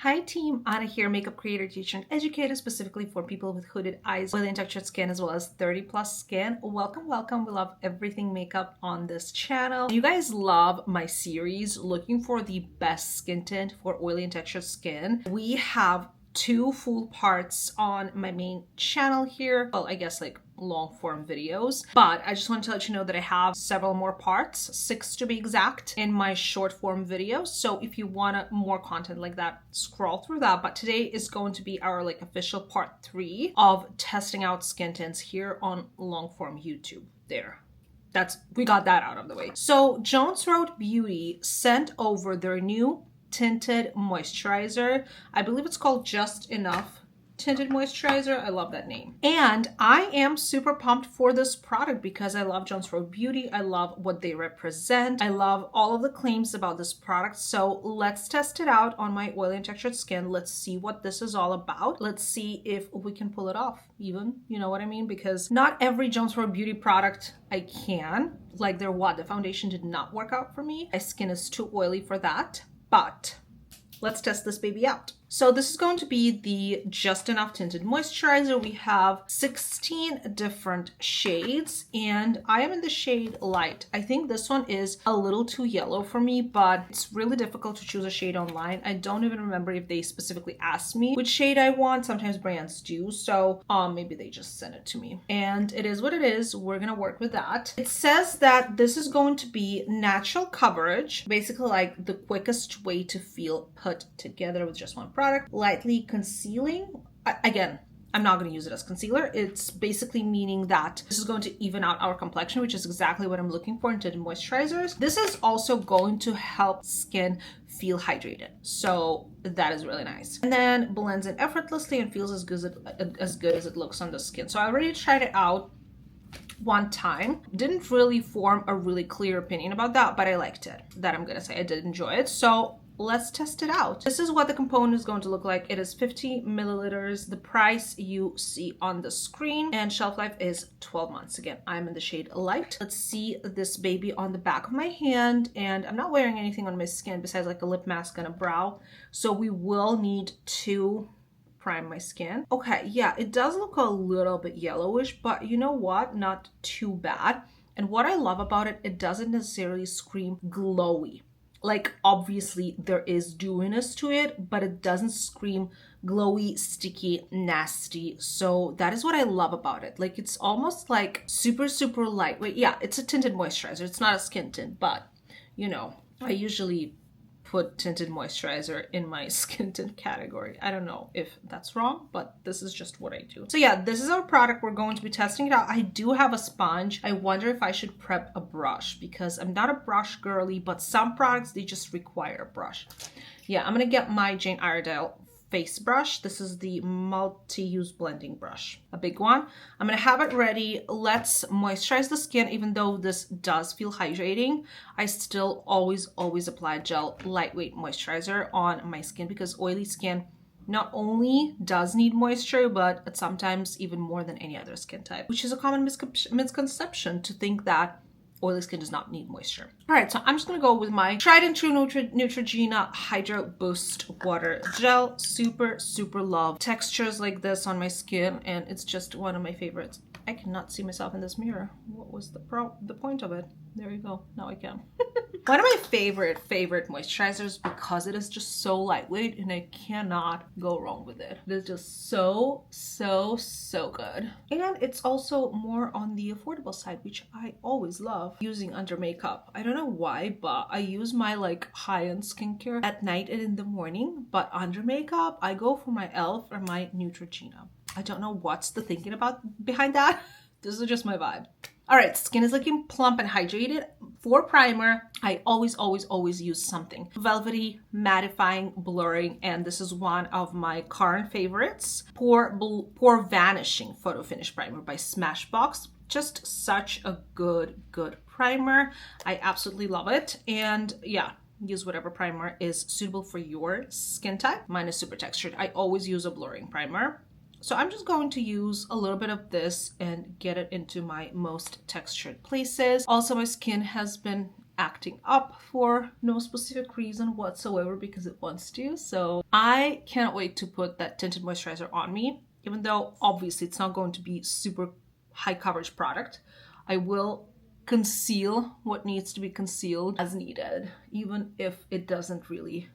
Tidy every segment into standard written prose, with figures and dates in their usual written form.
Hi team, Anna here, makeup creator, teacher, and educator specifically for people with hooded eyes, oily and textured skin, as well as 30 plus skin. Welcome, welcome. We love everything makeup on this channel. You guys love my series, looking for the best skin tint for oily and textured skin. We have two full parts on my main channel here. Well, I guess like long form videos, but I just want to let you know that I have several more parts, 6 to be exact, in my short form videos. So if you want more content like that, scroll through that. But today is going to be our like official part 3 of testing out skin tints here on long form YouTube. There. We got that out of the way. So Jones Road Beauty sent over their new tinted moisturizer. I believe it's called Just Enough Tinted Moisturizer. I love that name. And I am super pumped for this product because I love Jones Road Beauty. I love what they represent. I love all of the claims about this product. So let's test it out on my oily and textured skin. Let's see what this is all about. Let's see if we can pull it off even, you know what I mean? Because not every Jones Road Beauty product I can. Like the foundation did not work out for me. My skin is too oily for that. But let's test this baby out. So this is going to be the Just Enough Tinted Moisturizer. We have 16 different shades and I am in the shade Light. I think this one is a little too yellow for me, but it's really difficult to choose a shade online. I don't even remember if they specifically asked me which shade I want. Sometimes brands do, so maybe they just sent it to me. And it is what it is. We're gonna work with that. It says that this is going to be natural coverage, basically like the quickest way to feel put together with just one product. Lightly concealing. Again, I'm not going to use it as concealer. It's basically meaning that this is going to even out our complexion, which is exactly what I'm looking for in tinted moisturizers. This is also going to help skin feel hydrated. So that is really nice. And then blends in effortlessly and feels as good as it looks on the skin. So I already tried it out one time. Didn't really form a really clear opinion about that, but I liked it. That I'm going to say I did enjoy it. So let's test it out. This is what the component is going to look like. It is 50 milliliters. The price you see on the screen and shelf life is 12 months. Again, I'm in the shade Light. Let's see this baby on the back of my hand, and I'm not wearing anything on my skin besides like a lip mask and a brow. So we will need to prime my skin. Okay, yeah, it does look a little bit yellowish, but you know what? Not too bad. And what I love about it, it doesn't necessarily scream glowy. Like, obviously there is dewiness to it, but it doesn't scream glowy, sticky, nasty. So that is what I love about it. Like, it's almost like super, super lightweight. Yeah, it's a tinted moisturizer. It's not a skin tint, but you know, I usually put tinted moisturizer in my skin tint category. I don't know if that's wrong, but this is just what I do. So yeah, this is our product. We're going to be testing it out. I do have a sponge. I wonder if I should prep a brush because I'm not a brush girly, but some products, they just require a brush. Yeah, I'm gonna get my Jane Iredale face brush. This is the multi-use blending brush, a big one. I'm gonna have it ready. Let's moisturize the skin. Even though this does feel hydrating, I still always apply gel lightweight moisturizer on my skin because oily skin not only does need moisture, but it's sometimes even more than any other skin type, which is a common misconception to think that oily skin does not need moisture. All right, so I'm just gonna go with my tried and true Neutrogena Hydro Boost Water Gel. Super, super love textures like this on my skin, and it's just one of my favorites. I cannot see myself in this mirror. What was the point of it? There you go, now I can. One of my favorite moisturizers because it is just so lightweight and I cannot go wrong with it. It is just so good. And it's also more on the affordable side, which I always love using under makeup. I don't know why, but I use my like high-end skincare at night and in the morning, but under makeup, I go for my e.l.f. or my Neutrogena. I don't know what's the thinking behind that. This is just my vibe. All right, skin is looking plump and hydrated. For primer, I always use something velvety, mattifying, blurring, and this is one of my current favorites. Pore Vanishing Photo Finish Primer by Smashbox. Just such a good primer. I absolutely love it. And yeah, use whatever primer is suitable for your skin type. Mine is super textured. I always use a blurring primer. So I'm just going to use a little bit of this and get it into my most textured places. Also, my skin has been acting up for no specific reason whatsoever because it wants to. So I cannot wait to put that tinted moisturizer on me, even though obviously it's not going to be super high coverage product. I will conceal what needs to be concealed as needed, even if it doesn't really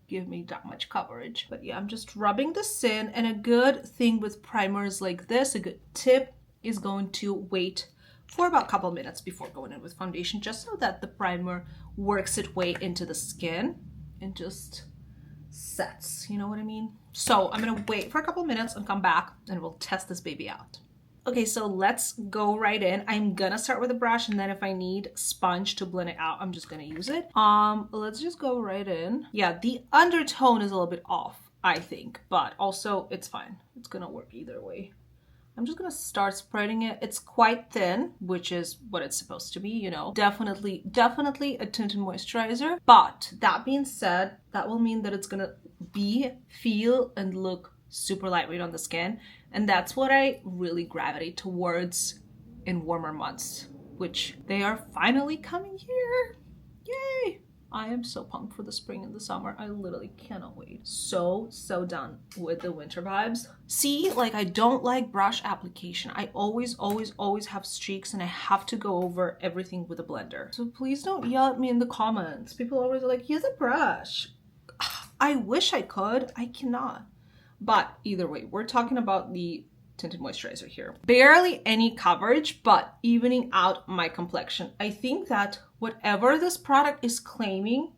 give me that much coverage. But yeah, I'm just rubbing this in, and a good thing with primers like this, a good tip, is going to wait for about a couple minutes before going in with foundation, just so that the primer works its way into the skin and just sets, you know what I mean? So I'm gonna wait for a couple minutes and come back and we'll test this baby out. Okay, so let's go right in. I'm gonna start with a brush, and then if I need sponge to blend it out, I'm just gonna use it. Let's just go right in. Yeah, the undertone is a little bit off, I think, but also it's fine. It's gonna work either way. I'm just gonna start spreading it. It's quite thin, which is what it's supposed to be, you know. Definitely a tinted moisturizer. But that being said, that will mean that it's gonna feel and look super lightweight on the skin. And that's what I really gravitate towards in warmer months, which they are finally coming here. Yay! I am so pumped for the spring and the summer. I literally cannot wait. So done with the winter vibes. See, like, I don't like brush application. I always have streaks, and I have to go over everything with a blender. So please don't yell at me in the comments. People always are like, use a brush. I wish I could. I cannot. But either way, we're talking about the tinted moisturizer here. Barely any coverage, but evening out my complexion. I think that whatever this product is claiming,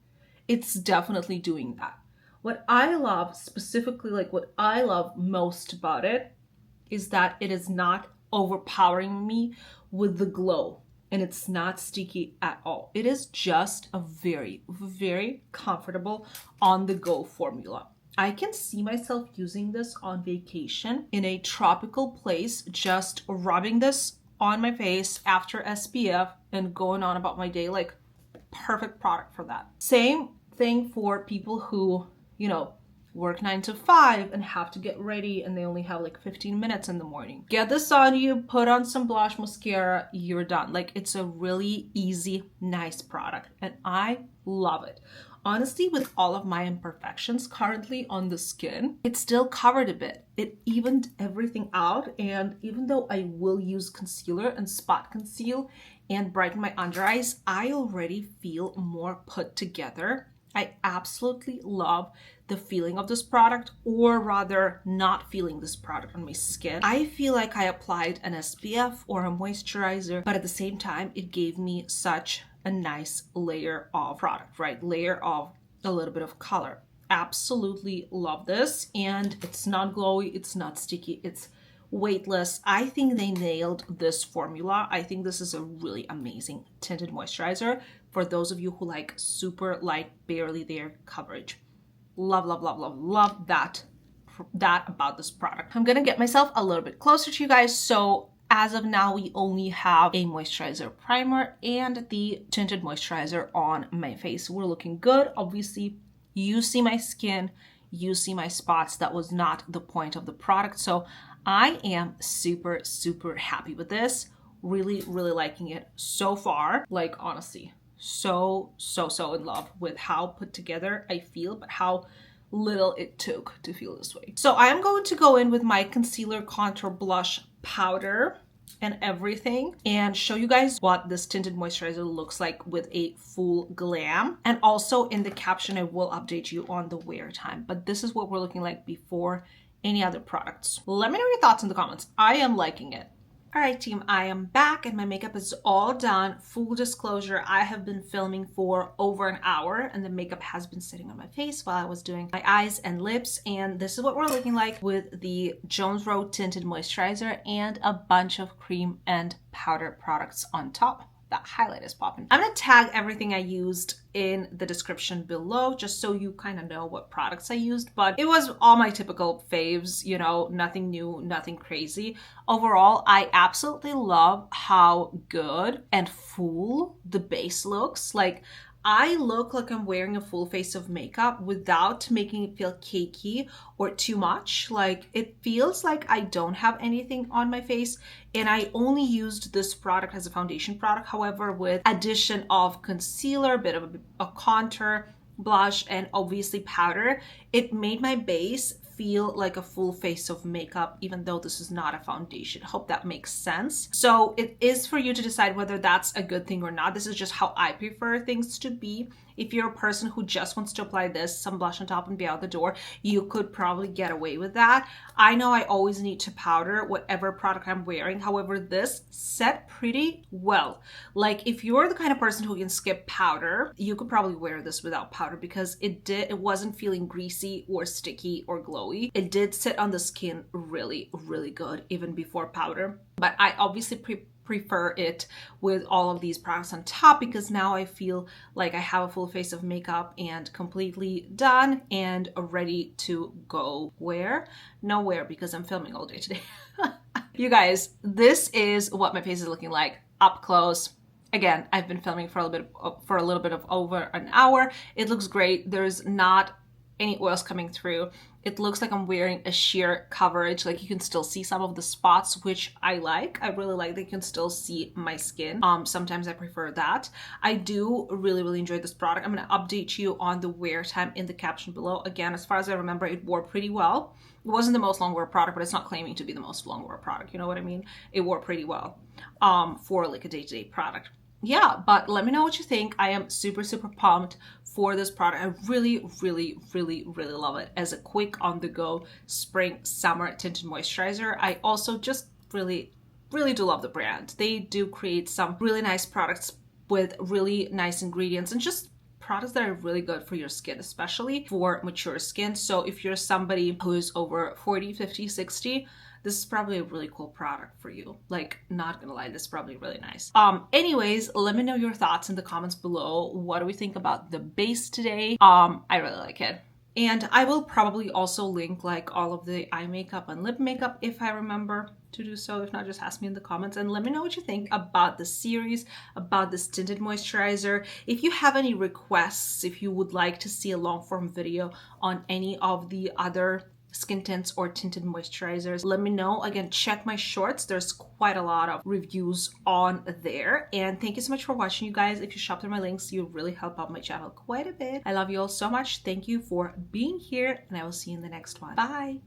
it's definitely doing that. What I love specifically, like what I love most about it, is that it is not overpowering me with the glow, and it's not sticky at all. It is just a very, very comfortable on-the-go formula. I can see myself using this on vacation in a tropical place, just rubbing this on my face after SPF and going on about my day. Like, perfect product for that. Same thing for people who, you know, work 9 to 5 and have to get ready and they only have like 15 minutes in the morning. Get this on you, put on some blush, mascara, you're done. Like, it's a really easy, nice product, and I love it. Honestly, with all of my imperfections currently on the skin, it still covered a bit. It evened everything out, and even though I will use concealer and spot conceal and brighten my under eyes, I already feel more put together. I absolutely love the feeling of this product, or rather not feeling this product on my skin. I feel like I applied an SPF or a moisturizer, but at the same time, it gave me such a nice layer of product, right? Layer of a little bit of color. Absolutely love this. And it's not glowy, it's not sticky, it's weightless. I think they nailed this formula. I think this is a really amazing tinted moisturizer for those of you who like super light, barely there coverage. Love, love, love, love, love that about this product. I'm gonna get myself a little bit closer to you guys. So as of now, we only have a moisturizer primer and the tinted moisturizer on my face. We're looking good. Obviously, you see my skin, you see my spots. That was not the point of the product. So I am super, super happy with this. Really, really liking it so far. Like, honestly, so in love with how put together I feel, but how little it took to feel this way. So I am going to go in with my concealer, contour, blush, powder and everything, and show you guys what this tinted moisturizer looks like with a full glam. And also in the caption, I will update you on the wear time, but this is what we're looking like before any other products. Let me know your thoughts in the comments. I am liking it. All right, team, I am back and my makeup is all done. Full disclosure, I have been filming for over an hour and the makeup has been sitting on my face while I was doing my eyes and lips. And this is what we're looking like with the Jones Road Tinted Moisturizer and a bunch of cream and powder products on top. That highlight is popping. I'm gonna tag everything I used in the description below, just so you kind of know what products I used, but it was all my typical faves, you know, nothing new, nothing crazy. Overall, I absolutely love how good and full the base looks. Like, I look like I'm wearing a full face of makeup without making it feel cakey or too much. Like, it feels like I don't have anything on my face, and I only used this product as a foundation product. However, with addition of concealer, a bit of a contour, blush, and obviously powder, it made my base feel like a full face of makeup, even though this is not a foundation. I hope that makes sense. So it is for you to decide whether that's a good thing or not. This is just how I prefer things to be. If you're a person who just wants to apply this, some blush on top, and be out the door, you could probably get away with that. I know I always need to powder whatever product I'm wearing. However, this set pretty well. Like, if you're the kind of person who can skip powder, you could probably wear this without powder, because it wasn't feeling greasy or sticky or glowy. It did sit on the skin really, really good even before powder. But I obviously prefer it with all of these products on top, because now I feel like I have a full face of makeup and completely done and ready to go. Where? Nowhere, because I'm filming all day today. You guys, this is what my face is looking like up close. Again, I've been filming for a little bit of over an hour. It looks great. There's not any oils coming through. It looks like I'm wearing a sheer coverage. Like, you can still see some of the spots, which I like. I really like that you can still see my skin. Sometimes I prefer that. I do really, really enjoy this product. I'm going to update you on the wear time in the caption below. Again, as far as I remember, it wore pretty well. It wasn't the most long wear product, but it's not claiming to be the most long wear product. You know what I mean? It wore pretty well for like a day-to-day product. Yeah, but let me know what you think. I am super, super pumped for this product. I really, really, really, really love it as a quick on-the-go spring summer tinted moisturizer. I also just really, really do love the brand. They do create some really nice products with really nice ingredients and just products that are really good for your skin, especially for mature skin. So if you're somebody who's over 40, 50, 60, this is probably a really cool product for you. Like, not gonna lie, this is probably really nice. Anyways, let me know your thoughts in the comments below. What do we think about the base today? I really like it. And I will probably also link like all of the eye makeup and lip makeup if I remember to do so. If not, just ask me in the comments and let me know what you think about the series, about this tinted moisturizer. If you have any requests, if you would like to see a long form video on any of the other skin tints or tinted moisturizers, let me know. Again, check my shorts. There's quite a lot of reviews on there. And thank you so much for watching, you guys. If you shop through my links, you really help out my channel quite a bit. I love you all so much. Thank you for being here, and I will see you in the next one. Bye.